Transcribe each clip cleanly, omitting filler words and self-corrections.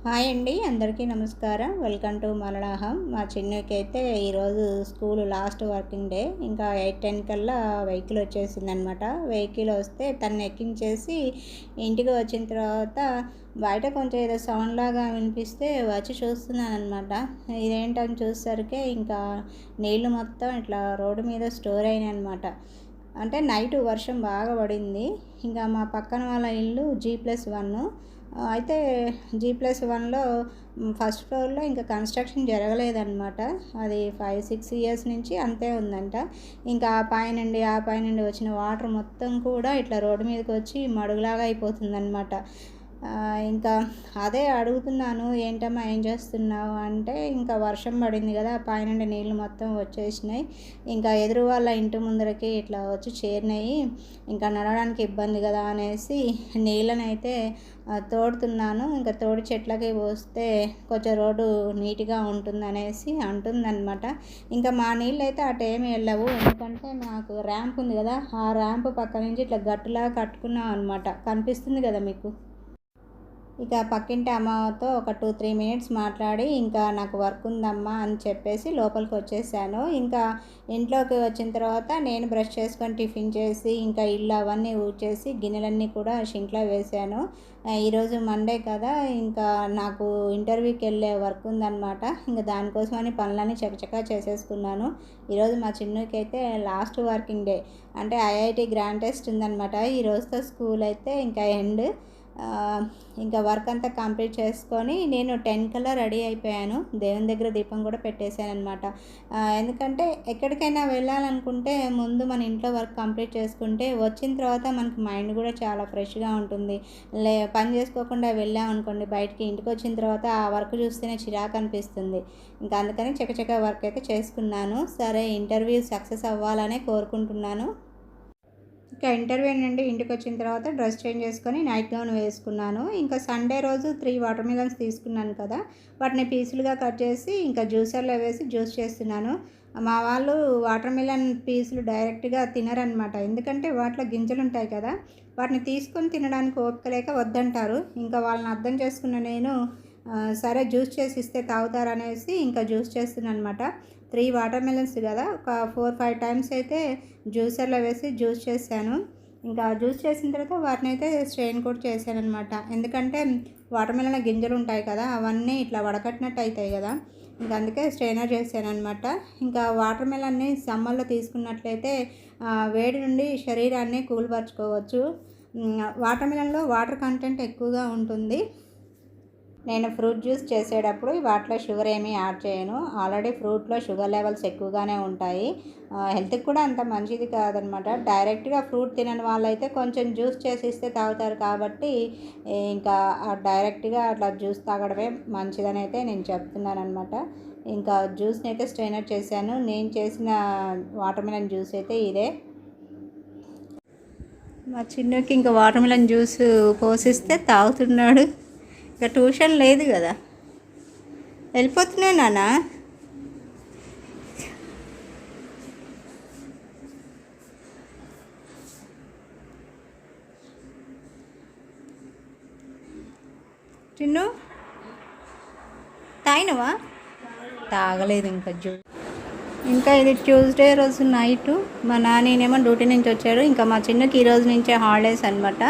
Hi అండి, అందరికీ నమస్కారం. వెల్కమ్ టు మలనాహం. మా చిన్నకి అయితే ఈరోజు స్కూల్ లాస్ట్ వర్కింగ్ డే. ఇంకా 8:10 కల్లా వెహికల్ వచ్చేసిందనమాట. వెహికల్ వస్తే తను ఎక్కించేసి ఇంటికి వచ్చిన తర్వాత బయట కొంచెం ఏదో సౌండ్ లాగా వినిపిస్తే వచ్చి చూస్తున్నాను అనమాట. ఇదేంటని చూసేసరికి ఇంకా నీళ్ళు మొత్తం ఇట్లా రోడ్డు మీద స్టోర్ అయినాయి అనమాట. అంటే నైట్ వర్షం బాగా పడింది. ఇంకా మా పక్కన వాళ్ళ ఇల్లు G+1. అయితే G+1లో ఫస్ట్ ఫ్లోర్లో ఇంకా కన్స్ట్రక్షన్ జరగలేదన్నమాట. అది 5-6 ఇయర్స్ నుంచి అంతే ఉందంట. ఇంకా ఆ పైనుండి వచ్చిన వాటర్ మొత్తం కూడా ఇట్లా రోడ్డు మీదకి వచ్చి మడుగులాగా అయిపోతుందన్నమాట. ఇంకా అదే అడుగుతున్నాను, ఏంటమ్మా ఏం చేస్తున్నావు అంటే, ఇంకా వర్షం పడింది కదా, పైనుండి నీళ్ళు మొత్తం వచ్చేసినాయి, ఇంకా ఎదురు వాళ్ళ ఇంటి ముందరకి ఇట్లా వచ్చి చేరినాయి, ఇంకా నడవడానికి ఇబ్బంది కదా అనేసి నీళ్ళనైతే తోడుతున్నాను. ఇంకా తోడి చెట్లకి పోస్తే కొంచెం రోడ్డు నీట్గా ఉంటుందనేసి అంటుందన్నమాట. ఇంకా మా నీళ్ళు అయితే అటు ఏమి వెళ్ళవు, ఎందుకంటే మాకు ర్యాంప్ ఉంది కదా, ఆ ర్యాంప్ పక్క నుంచి ఇట్లా గట్టులాగా కట్టుకున్నాం అనమాట. కనిపిస్తుంది కదా మీకు. ఇక పక్కింటి అమ్మతో ఒక 2-3 మినిట్స్ మాట్లాడి ఇంకా నాకు వర్క్ ఉందమ్మా అని చెప్పేసి లోపలికి వచ్చేసాను. ఇంకా ఇంట్లోకి వచ్చిన తర్వాత నేను బ్రష్ చేసుకొని టిఫిన్ చేసి ఇంకా ఇల్లు అవన్నీ ఊడ్చేసి గిన్నెలన్నీ కూడా షింక్లో వేసాను. ఈరోజు మండే కదా, ఇంకా నాకు ఇంటర్వ్యూకి వెళ్ళే వర్క్ ఉందన్నమాట. ఇంకా దానికోసమని పనులన్నీ చకచకా చేసేసుకున్నాను. ఈరోజు మా చిన్నుకి అయితే లాస్ట్ వర్కింగ్ డే, అంటే IIT గ్రాండ్ టెస్ట్ ఉందన్నమాట. ఈరోజుతో స్కూల్ అయితే ఇంకా ఎండ్. ఇంకా వర్క్ అంతా కంప్లీట్ చేసుకొని నేను 10 కల్లా రెడీ అయిపోయాను. దేవుని దగ్గర దీపం కూడా పెట్టేశాను అనమాట. ఎందుకంటే ఎక్కడికైనా వెళ్ళాలనుకుంటే ముందు మన ఇంట్లో వర్క్ కంప్లీట్ చేసుకుంటే వచ్చిన తర్వాత మనకి మైండ్ కూడా చాలా ఫ్రెష్గా ఉంటుంది. పని చేసుకోకుండా వెళ్ళామనుకోండి బయటికి, ఇంటికి వచ్చిన తర్వాత ఆ వర్క్ చూస్తేనే చిరాకు అనిపిస్తుంది. ఇంకా అందుకని చకచక వర్క్ అయితే చేసుకున్నాను. సరే, ఇంటర్వ్యూ సక్సెస్ అవ్వాలనే కోరుకుంటున్నాను. ఇంకా ఇంటర్వ్యూ నుండి ఇంటికి వచ్చిన తర్వాత డ్రెస్ చేంజ్ చేసుకొని నైట్ గౌన్ వేసుకున్నాను. ఇంకా సండే రోజు 3 వాటర్ మిలన్స్ తీసుకున్నాను కదా, వాటిని పీసులుగా కట్ చేసి ఇంకా జ్యూసర్లో వేసి జ్యూస్ చేస్తున్నాను. మా వాళ్ళు వాటర్ మిలన్ పీసులు డైరెక్ట్గా తినరనమాట, ఎందుకంటే వాటిలో గింజలు ఉంటాయి కదా, వాటిని తీసుకొని తినడానికి ఓపిక లేక వద్దంటారు. ఇంకా వాళ్ళని అర్థం చేసుకున్న నేను సరే జ్యూస్ చేసి ఇస్తే తాగుతారనేసి ఇంకా జ్యూస్ చేస్తున్నాను అనమాట. 3 వాటర్ మిలన్స్ కదా, ఒక 4-5 టైమ్స్ అయితే జ్యూసర్లో వేసి జ్యూస్ చేశాను. ఇంకా జ్యూస్ చేసిన తర్వాత వాటిని అయితే స్ట్రెయిన్ కూడా చేశాను అనమాట. ఎందుకంటే వాటర్ మిలన్ గింజలు ఉంటాయి కదా, అవన్నీ ఇట్లా వడకట్టినట్టు అవుతాయి కదా, ఇంకా అందుకే స్ట్రెయినర్ చేశాను అనమాట. ఇంకా వాటర్ మిలన్ని సమ్మర్లో తీసుకున్నట్లయితే వేడి నుండి శరీరాన్ని కూల్పరచుకోవచ్చు. వాటర్ మిలన్లో వాటర్ కంటెంట్ ఎక్కువగా ఉంటుంది. నేను ఫ్రూట్ జ్యూస్ చేసేటప్పుడు వాటిలో షుగర్ ఏమీ యాడ్ చేయను. ఆల్రెడీ ఫ్రూట్లో షుగర్ లెవెల్స్ ఎక్కువగానే ఉంటాయి. హెల్త్కి కూడా అంత మంచిది కాదనమాట. డైరెక్ట్గా ఫ్రూట్ తినని వాళ్ళైతే కొంచెం జ్యూస్ చేసి ఇస్తే తాగుతారు కాబట్టి ఇంకా డైరెక్ట్గా అట్లా జ్యూస్ తాగడమే మంచిదని అయితే నేను చెప్తున్నాను అనమాట. ఇంకా జ్యూస్ని అయితే స్ట్రెయినర్ చేశాను. నేను చేసిన వాటర్ మిలన్ జ్యూస్ అయితే ఇదే. మా చిన్నకి ఇంకా వాటర్ మిలన్ జ్యూస్ పోసిస్తే తాగుతున్నాడు. ఇక ట్యూషన్ లేదు కదా, వెళ్ళిపోతున్నాను నాన్న. చిన్ను తాగినవా? తాగలేదు ఇంకా ఇంకా ఇది ట్యూస్డే రోజు నైటు మా నాన్నేమో డ్యూటీ నుంచి వచ్చాడు. ఇంకా మా చిన్నకి ఈ రోజు నుంచే హాలిడేస్ అనమాట.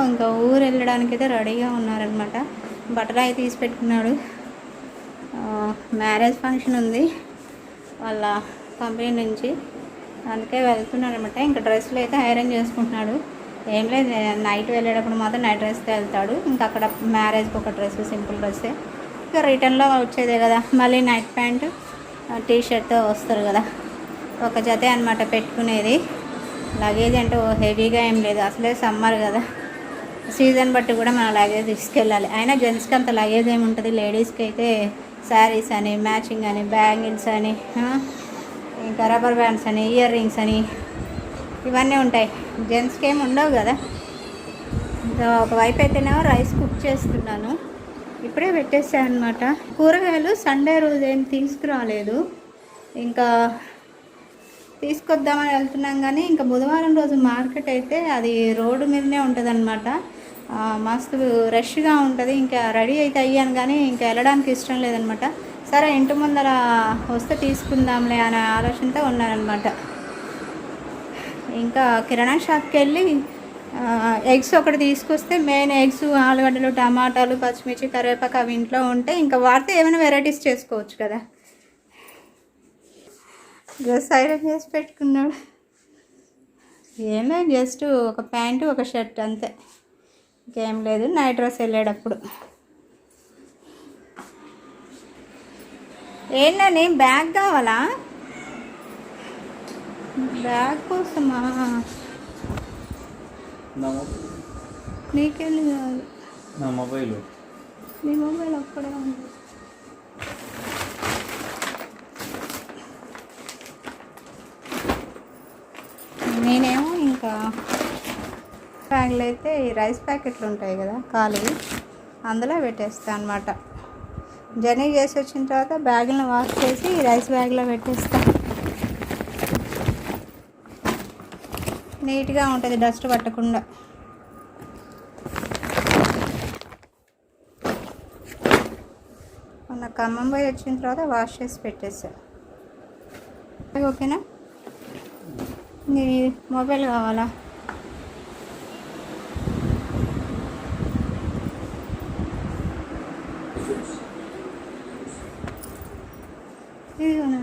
ఇంకా ఊరు వెళ్ళడానికి అయితే రెడీగా ఉన్నారనమాట. బట్టలు అయితే తీసి పెట్టుకున్నాడు. మ్యారేజ్ ఫంక్షన్ ఉంది వాళ్ళ కంపెనీ నుంచి, అందుకే వెళ్తున్నాడు అనమాట. ఇంకా డ్రెస్సులు అయితే ఐరన్ చేసుకుంటున్నాడు. ఏం లేదు, నైట్ వెళ్ళేటప్పుడు మాత్రం నైట్ డ్రెస్తో వెళ్తాడు. ఇంకా అక్కడ మ్యారేజ్కి ఒక డ్రెస్, సింపుల్ డ్రెస్సే. ఇంకా రిటర్న్లో వచ్చేదే కదా, మళ్ళీ నైట్ ప్యాంటు టీషర్ట్తో వస్తారు కదా, ఒక జతే అనమాట పెట్టుకునేది. లగేజ్ అంటే హెవీగా ఏం లేదు, అసలే సమ్మర్ కదా, సీజన్ బట్టి కూడా మనం లగేజ్ తీసుకెళ్ళాలి. అయినా జెంట్స్కి అంత లగేజ్ ఏమి ఉంటుంది, లేడీస్కి అయితే శారీస్ అని, మ్యాచింగ్ అని, బ్యాంగిల్స్ అని, ఇంకా రబ్బర్ బ్యాండ్స్ అని, ఇయర్ రింగ్స్ అని ఇవన్నీ ఉంటాయి. జెంట్స్కి ఏమి ఉండవు కదా. ఇంకా ఒకవైపు అయితేనేమో రైస్ కుక్ చేస్తున్నాను, ఇప్పుడే పెట్టేసాను అనమాట. కూరగాయలు సండే రోజు ఏం తీసుకురాలేదు, ఇంకా తీసుకొద్దామని వెళ్తున్నాం కానీ ఇంకా బుధవారం రోజు మార్కెట్ అయితే అది రోడ్డు మీదనే ఉంటుంది అనమాట. మస్తు రష్గా ఉంటుంది. ఇంకా రెడీ అయితే అయ్యాను కానీ ఇంకా వెళ్ళడానికి ఇష్టం లేదనమాట. సరే ఇంటి ముందర వస్తే తీసుకుందాంలే అనే ఆలోచనతో ఉన్నానమాట. ఇంకా కిరాణా షాప్కి వెళ్ళి ఎగ్స్ ఒకటి తీసుకొస్తే మెయిన్ ఎగ్స్, ఆలుగడ్డలు, టమాటాలు, పచ్చిమిర్చి, కరివేపాకు అవి ఇంట్లో ఉంటే ఇంకా వాడితే ఏమైనా వెరైటీస్ చేసుకోవచ్చు కదా. డ్రెస్ ఐరన్ చేసి పెట్టుకున్నాడు. ఏం లేదు, జస్ట్ ఒక ప్యాంటు ఒక షర్ట్ అంతే, ఇంకేం లేదు. నైట్ డ్రెస్ వెళ్ళేటప్పుడు. ఏంటని బ్యాగ్ కావాలా? బ్యాగ్ కోసమా? నీకెళ్ళి కాదు, నా మొబైల్. నీ మొబైల్ అక్కడే ఉంది. నేనేమో ఇంకా బ్యాగ్లో అయితే ఈ రైస్ ప్యాకెట్లు ఉంటాయి కదా ఖాళీ, అందులో పెట్టేస్తాను అనమాట. జర్నీ చేసి వచ్చిన తర్వాత బ్యాగులను వాష్ చేసి రైస్ బ్యాగ్లో పెట్టేస్తాను. నీట్గా ఉంటుంది, డస్ట్ పట్టకుండా. మొన్న ఖమ్మం పోయి వచ్చిన తర్వాత వాష్ చేసి పెట్టేసాను. ఓకేనా? నీ మొబైల్ కావాలా? ఇదిగోనా?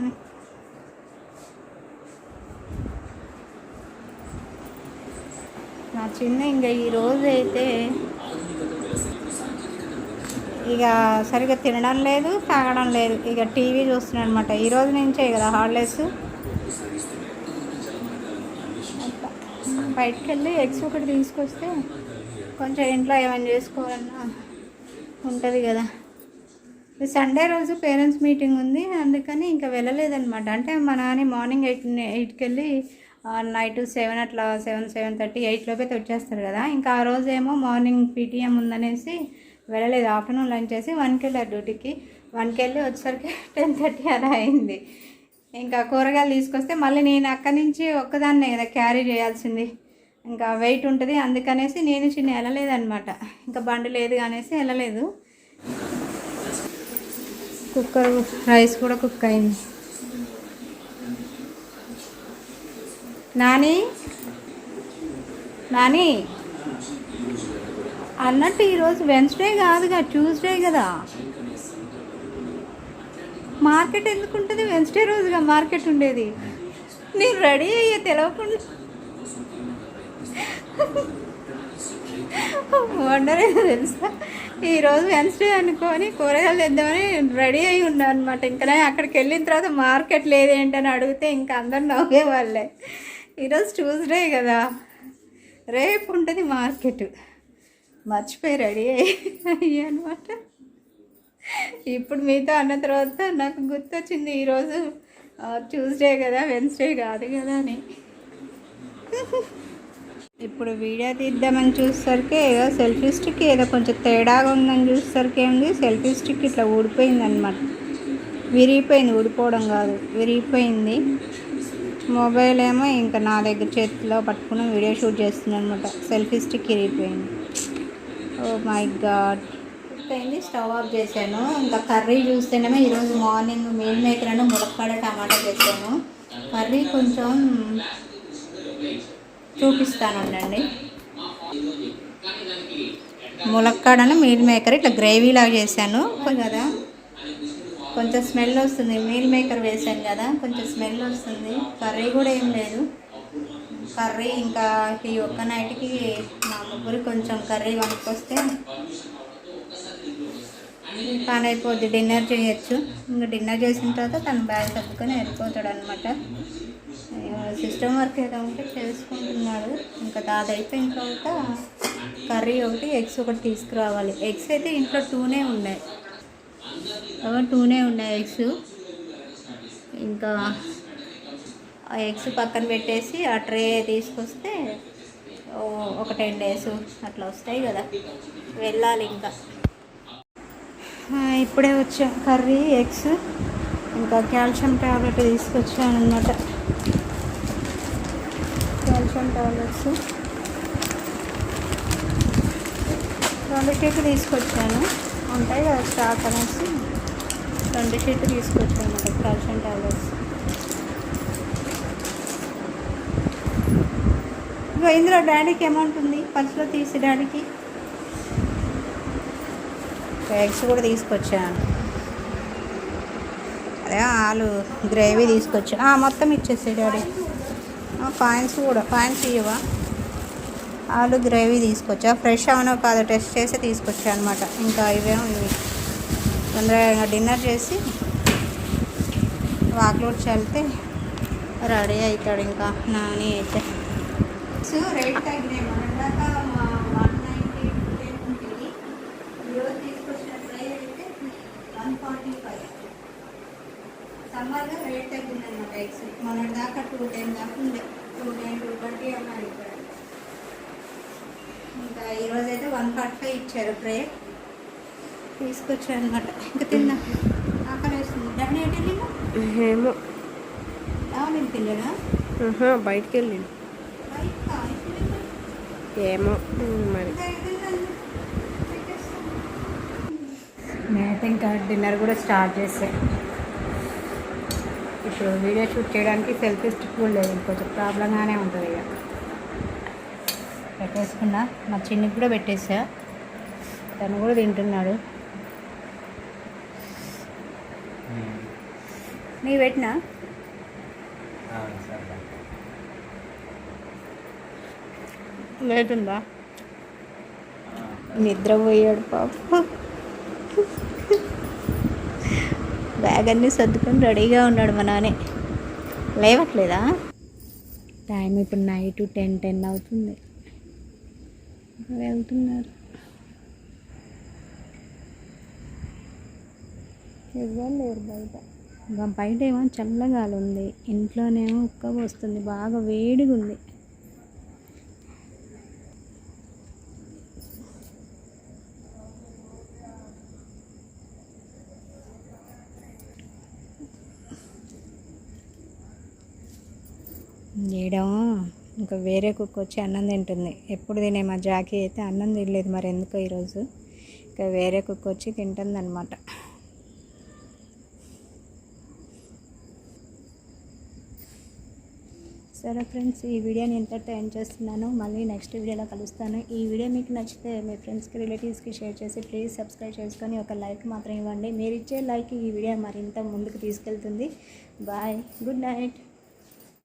నా చిన్న ఇంకా ఈరోజు అయితే ఇక సరిగ్గా తినడం లేదు, తాగడం లేదు, ఇక టీవీ చూస్తున్నాడు అనమాట. ఈరోజు నుంచే కదా హాలిడేస్. బయటికి వెళ్ళి ఎగ్స్ ఒకటి తీసుకొస్తే కొంచెం ఇంట్లో ఏమైనా చేసుకోవాలన్నా ఉంటుంది కదా. సండే రోజు పేరెంట్స్ మీటింగ్ ఉంది, అందుకని ఇంకా వెళ్ళలేదన్నమాట. అంటే మా నాన్న మార్నింగ్ 8కి వెళ్ళి నైట్ 7 అట్లా 7:30 8 లోపైతే వచ్చేస్తారు కదా. ఇంకా ఆ రోజు ఏమో మార్నింగ్ పీటీఎం ఉందనేసి వెళ్ళలేదు. ఆఫ్టర్నూన్ లంచ్ చేసి 1కి వెళ్ళారు డ్యూటీకి. 1కి వెళ్ళి వచ్చేసరికి 10:30 అలా అయింది. ఇంకా కూరగాయలు తీసుకొస్తే మళ్ళీ నేను అక్కడి నుంచి ఒక్కదాన్నే కదా క్యారీ చేయాల్సింది, ఇంకా వెయిట్ ఉంటుంది. అందుకనేసి నేను చిన్న వెళ్ళలేదన్నమాట. ఇంకా బండి లేదు అనేసి వెళ్ళలేదు. కుక్కర్ రైస్ కూడా కుక్ అయింది. నాని అన్నట్టు ఈరోజు వెన్స్డే కాదుగా, ట్యూస్డే కదా. మార్కెట్ ఎందుకు ఉంటుంది? వెన్స్డే రోజుగా మార్కెట్ ఉండేది. నేను రెడీ అయ్యే తెలవకుండా వండర్ ఏదో తెలుసా, ఈరోజు వెన్స్డే అనుకొని కూరగాయలు తెద్దామని రెడీ అయి ఉన్నాను అనమాట. ఇంకా అక్కడికి వెళ్ళిన తర్వాత మార్కెట్ లేదేంటని అడిగితే ఇంకా అందరు నవ్వే వాళ్ళే. ఈరోజు ట్యూస్డే కదా, రేపు ఉంటుంది మార్కెట్. మర్చిపోయి రెడీ అయ్యా అనమాట. ఇప్పుడు మీతో అన్న తర్వాత నాకు గుర్తొచ్చింది ఈరోజు ట్యూస్డే కదా, వెన్స్డే కాదు కదా అని. ఇప్పుడు వీడియో తీద్దామని చూసేసరికి ఏదో సెల్ఫీ స్టిక్ ఏదో కొంచెం తేడాగా ఉందని చూసేసరికి ఏంది, సెల్ఫీ స్టిక్ ఇట్లా ఊడిపోయింది అనమాట. విరిగిపోయింది, ఊడిపోవడం కాదు, విరిగిపోయింది. మొబైల్ ఏమో ఇంకా నా దగ్గర చేతిలో పట్టుకుని వీడియో షూట్ చేస్తున్నాను అనమాట. సెల్ఫీ స్టిక్ విరిగిపోయింది. Oh my god. అయిపోయింది, స్టవ్ ఆఫ్ చేశాను. ఇంకా కర్రీ చూస్తేనేమో ఈరోజు మార్నింగ్ మీల్ మేకర్ అని ములక్కాడ టమాటా చేశాను. కర్రీ కొంచెం చూపిస్తానండి. ములక్కాడను మీల్ మేకర్ ఇట్లా గ్రేవీలాగా చేశాను కదా, కొంచెం స్మెల్ వస్తుంది. మీల్ మేకర్ వేసాను కదా, కొంచెం స్మెల్ వస్తుంది. కర్రీ కూడా ఏం లేదు. కర్రీ ఇంకా ఈ ఒక్క నైట్కి మా ముగ్గురు కొంచెం కర్రీ వండుకొస్తే పని అయిపోద్ది, డిన్నర్ చేయొచ్చు. ఇంకా డిన్నర్ చేసిన తర్వాత తను బ్యాగ్ తప్పుకొని వెళ్ళిపోతాడు అనమాట. సిస్టమ్ వర్క్ ఏదో ఉంటే చేసుకుంటున్నాడు. ఇంకా దాది అయిపోయిన తర్వాత కర్రీ ఒకటి, ఎగ్స్ ఒకటి తీసుకురావాలి. ఎగ్స్ అయితే ఇంట్లో 2 ఉన్నాయి, 2 ఉన్నాయి ఎగ్స్. ఇంకా ఆ ఎగ్స్ పక్కన పెట్టేసి ఆ ట్రే తీసుకొస్తే ఒక 10 days అట్లా వస్తాయి కదా, వెళ్ళాలి. ఇంకా ఇప్పుడే వచ్చా. కర్రీ, ఎగ్స్, ఇంకా కాల్షియం ట్యాబ్లెట్ తీసుకొచ్చాను అనమాట. కాల్షియం టాబ్లెట్స్ 2 షీట్లు తీసుకొచ్చాను, ఉంటాయి కదా స్టాక్ అనేసి 2 షీట్లు తీసుకొచ్చాను కాల్షియం టాబ్లెట్స్. ఇంకా ఇందులో డాడీకి అమౌంట్ ఉంది పర్సులో తీసి డాడీకి. ఎగ్స్ కూడా తీసుకొచ్చాను, అదే ఆలు గ్రేవీ తీసుకొచ్చా. మొత్తం ఇచ్చేసాయి డాడీ. పాయింట్స్ కూడా, పాయింట్స్ ఇవ్వవా? ఆలు గ్రేవీ తీసుకొచ్చా, ఫ్రెష్ అవునో కాదో టెస్ట్ చేసి తీసుకొచ్చా అనమాట. ఇంకా ఇవేమో ఇవి తొందరగా డిన్నర్ చేసి వాక్లోడ్ చల్లితే రెడీ అవుతాడు. ఇంకా నాని అయితే రేట్ తగ్గినాయి. మొన్నదాకా 190 ఉంటుంది, ఈరోజు తీసుకొచ్చిన ఫ్రై అయితే 145. సమ్మర్గా రేట్ తగ్గిందన్నమాట ఎగ్స్. మొన్నటిదాకా 210 దాకా ఉండే, 210 220 అన్నారు ఇక్కడ. ఇంకా ఈరోజైతే 145 ఇచ్చారు ఫ్రై, తీసుకొచ్చాను అనమాట. ఇంకా తిన్నా, ఆకలి వేస్తుంది. డాడీ ఏంటి ఏమో నేను తిన్నాడా? బయటికి వెళ్ళిండు ఏమో మరి. నేనైతే ఇంకా డిన్నర్ కూడా స్టార్ట్ చేసాను. ఇప్పుడు వీడియో షూట్ చేయడానికి సెల్ఫీ స్టిక్ కూడా లేదు, కొంచెం ప్రాబ్లంగానే ఉంటుంది. ఇక పెట్టేసుకున్నా, మా చిన్నకి కూడా పెట్టేసా, తను కూడా తింటున్నాడు. నీ పెట్టినా లేటుందా? నిద్రపోయాడు పాప. బ్యాగ్ అన్నీ సర్దుకొని రెడీగా ఉన్నాడు మా నానే. లేవట్లేదా? టైం ఇప్పుడు నైట్ 10 అవుతుంది. వెళ్తున్నారు. ఎవ్వరు లేరు బయట. ఇంకా బయట ఏమో చల్లగాలి ఉంది, ఇంట్లోనేమో ఉక్క వస్తుంది, బాగా వేడిగా ఉంది. ఏడేమో ఇంకా వేరే కుక్క వచ్చి అన్నం తింటుంది. ఎప్పుడు తినే మా జాకీ అయితే అన్నం తినలేదు, మరి ఎందుకో ఈరోజు. ఇంకా వేరే కుక్క వచ్చి తింటుంది అనమాట. సరే ఫ్రెండ్స్, ఈ వీడియోని ఇంతటితో ఎండ్ చేస్తున్నాను. మళ్ళీ నెక్స్ట్ వీడియోలో కలుస్తాను. ఈ వీడియో మీకు నచ్చితే మీ ఫ్రెండ్స్కి, రిలేటివ్స్కి షేర్ చేసి ప్లీజ్ సబ్స్క్రైబ్ చేసుకొని ఒక లైక్ మాత్రం ఇవ్వండి. మీరు ఇచ్చే లైక్ ఈ వీడియో మరింత ముందుకు తీసుకెళ్తుంది. Bye, good night.